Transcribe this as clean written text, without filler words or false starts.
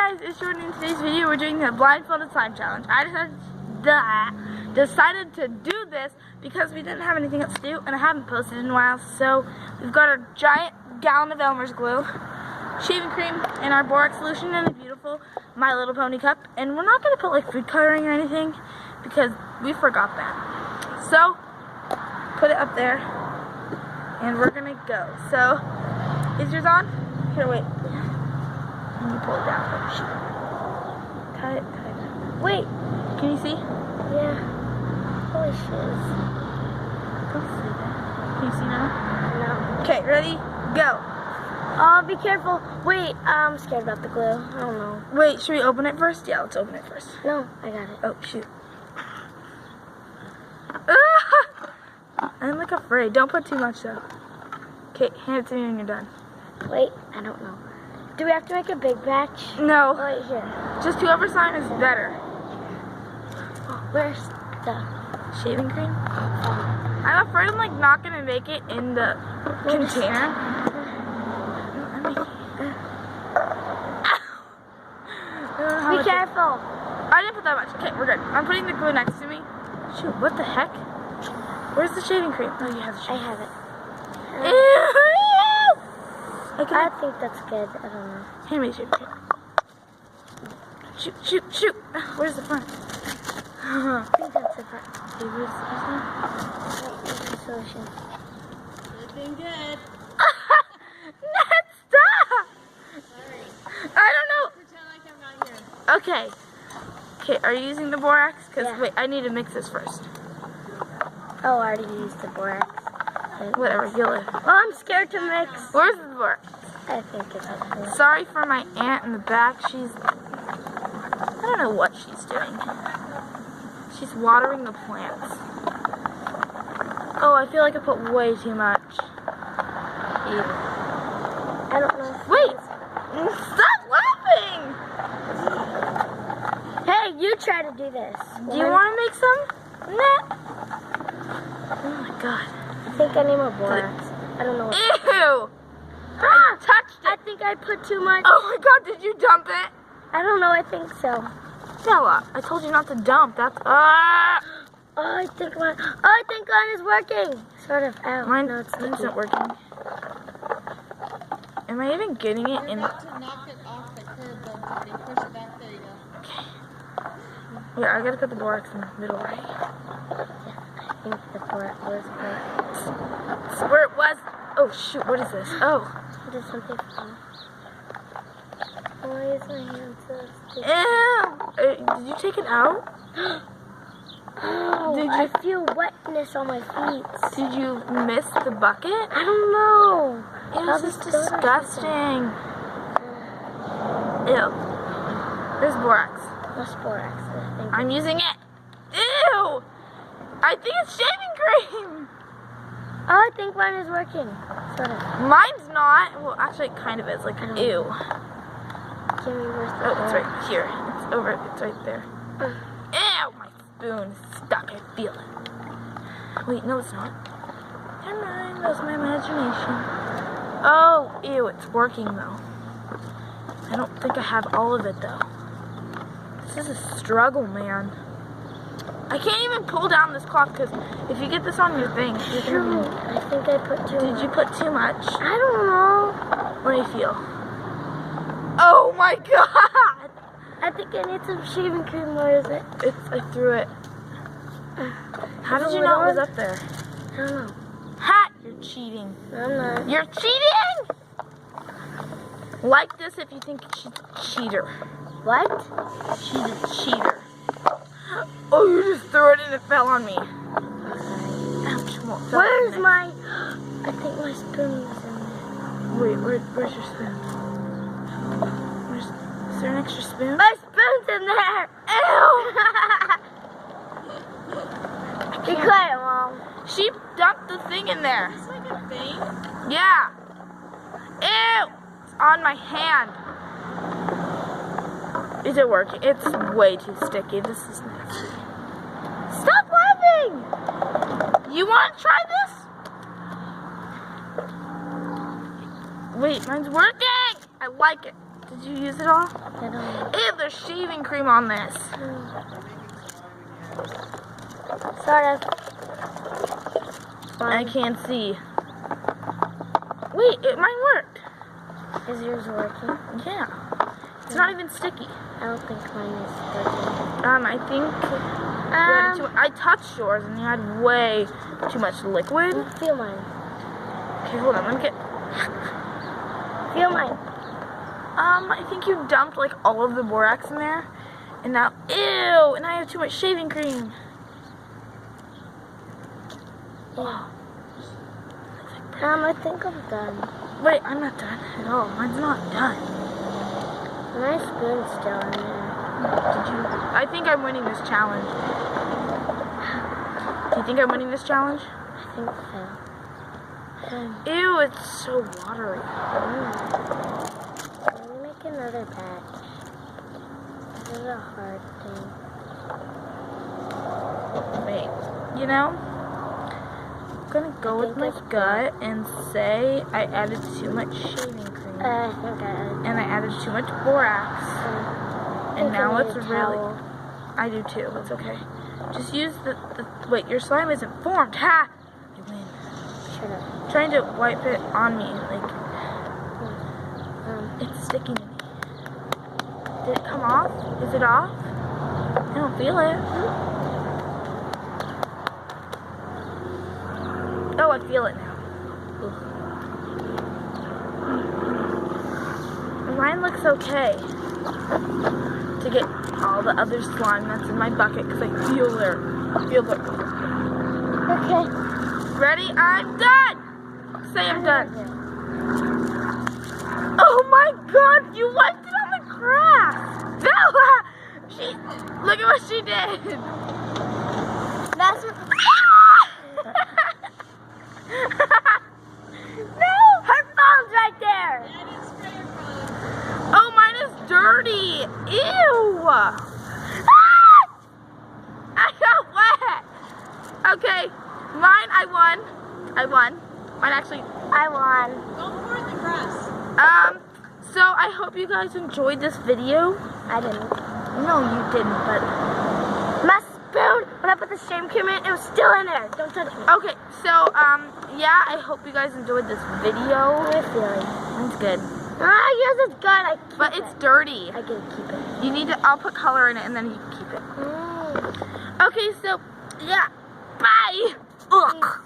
guys, it's Jordan. In today's video we're doing the Blindfolded Slime Challenge. I decided to do this because we didn't have anything else to do and I haven't posted in a while. So we've got our giant gallon of Elmer's glue, shaving cream, and our borax solution in a beautiful My Little Pony cup. And we're not going to put like food coloring or anything because we forgot that. So put it up there and we're going to go. So is yours on? Here, wait. And you pull it down. Oh, shoot. Tie it. Wait. Can you see? Yeah. Holy shiz. Don't see that. Can you see now? No. Okay, ready? Go. Oh, be careful. Wait, I'm scared about the glue. I don't know. Wait, should we open it first? Yeah, let's open it first. No, I got it. Oh, shoot. I'm like afraid. Don't put too much though. Okay, hand it to me when you're done. Wait, I don't know. Do we have to make a big batch? No. Oh, wait, here. Just whoever's slime is better. Where's the shaving cream? I'm afraid I'm like not gonna make it in the container. Be careful. I didn't put that much. Okay, we're good. I'm putting the glue next to me. Shoot, what the heck? Where's the shaving cream? Oh, you have the shaving cream. I have it. I think that's good. I don't know. Hand me the shaving cream. Shoot, shoot, shoot. Where's the front? I think that's the front. Okay, where's the solution? Looking good. Ned, stop! Sorry. I don't know. Pretend like I'm not here. Okay. Okay, are you using the borax? Because, yeah. Wait, I need to mix this first. Oh, I already used the borax. Whatever, you'll live. Oh, I'm scared to mix. Where's the borax? I think it's up there. Sorry for my aunt in the back. I don't know what she's doing. She's watering the plants. Oh, I feel like I put way too much. Ew. I don't know. Wait! Stop laughing! Hey, you try to do this. Do you want to make some? Nah. Oh my god. I think I need more borax. I don't know what. Ew! I touched it. I think I put too much. Oh my god, did you dump it? I don't know, I think so. Stella, I told you not to dump. That's Oh, I think mine is working. Sort of. Ow. Mine, No, it's mine's not working. Am I even getting it in? You're about to knock it off the curb, though, Jordy. Push it back. There you go. Okay. Wait, I gotta put the borax in the middle, right? I think the borax was good. It's where it was. Oh shoot, what is this? Oh. Did something fall? Why is my hand so sticky? Ew! Did you take it out? Oh, I feel wetness on my feet. Did you miss the bucket? I don't know. This is disgusting. Ew. There's borax. What's borax? I think. I'm using it. Ew! I think it's shaving cream. Oh, I think mine is working. Sort of. Mine's not. Well, actually, it kind of is. Like, ew. Jimmy, where's the Oh, it's right here. It's over. It's right there. Ew! My spoon is stuck. I feel it. Wait, no, it's not. Never mind. That was my imagination. Oh, ew! It's working though. I don't think I have all of it though. This is a struggle, man. I can't even pull down this cloth because if you get this on your thing, you're gonna be... I think I put too much. Did you put too much? I don't know. What do you feel? Oh my god! I think I need some shaving cream. Where is it? I threw it. How did you know it was up there? I don't know. Ha! You're cheating. I'm not. You're cheating! Like this if you think she's a cheater. What? She's a cheater. Oh, you just threw it and it fell on me. Ouch. Well, it fell Where's on me. my... I think my spoon is in there. Wait, where's your spoon? Is there an extra spoon? My spoon's in there! Ew! Be quiet, Mom. She dumped the thing in there. Is this like a thing? Yeah. Ew! It's on my hand. Is it working? It's way too sticky. This is nasty. Stop laughing! You want to try this? Wait, mine's working! I like it. Did you use it all? I don't know. Ew, there's shaving cream on this. Sort of. I can't see. Wait, mine worked. Is yours working? Yeah. It's not even sticky. I don't think mine is working. I think I touched yours and you had way too much liquid. Feel mine. Okay, hold on, let me get. Feel mine. I think you dumped like all of the borax in there, and now, ew, and I have too much shaving cream. Yeah. I think I'm done. Wait, I'm not done at all. Mine's not done. My spoon's still in there. Did you? I think I'm winning this challenge. Do you think I'm winning this challenge? I think so. Ew, it's so watery. Let me make another batch. This is a hard thing. Wait, you know, I'm gonna go with my gut and say I added too much shaving cream. I think And I added too much borax. And now it's really... towel. I do too, it's okay. Just use the... Wait, your slime isn't formed. Ha! I win. Shut up. I'm trying to wipe it on me, like... It's sticking to me. Did it come off? Is it off? I don't feel it. Oh, I feel it now. Mine looks okay. To get all the other slime that's in my bucket because I feel their. Okay. Ready? I'm done! Say I'm done. Oh my god, you wiped it on the grass! Bella! Look at what she did! That's what... No! Her phone's right there! Oh, mine is dirty! Ew! Ah! I got wet! Okay, mine, I won. Mine actually... I won. Go pour in the grass. So I hope you guys enjoyed this video. I didn't. No, you didn't, but... My spoon, when I put the shaving cream in, it was still in there. Don't touch me. Okay, so, yeah, I hope you guys enjoyed this video. My feeling. It's good. Yours is good. I keep But it's dirty. I can keep it. You need to, I'll put color in it and then you can keep it. Okay, so, yeah, bye! Ugh.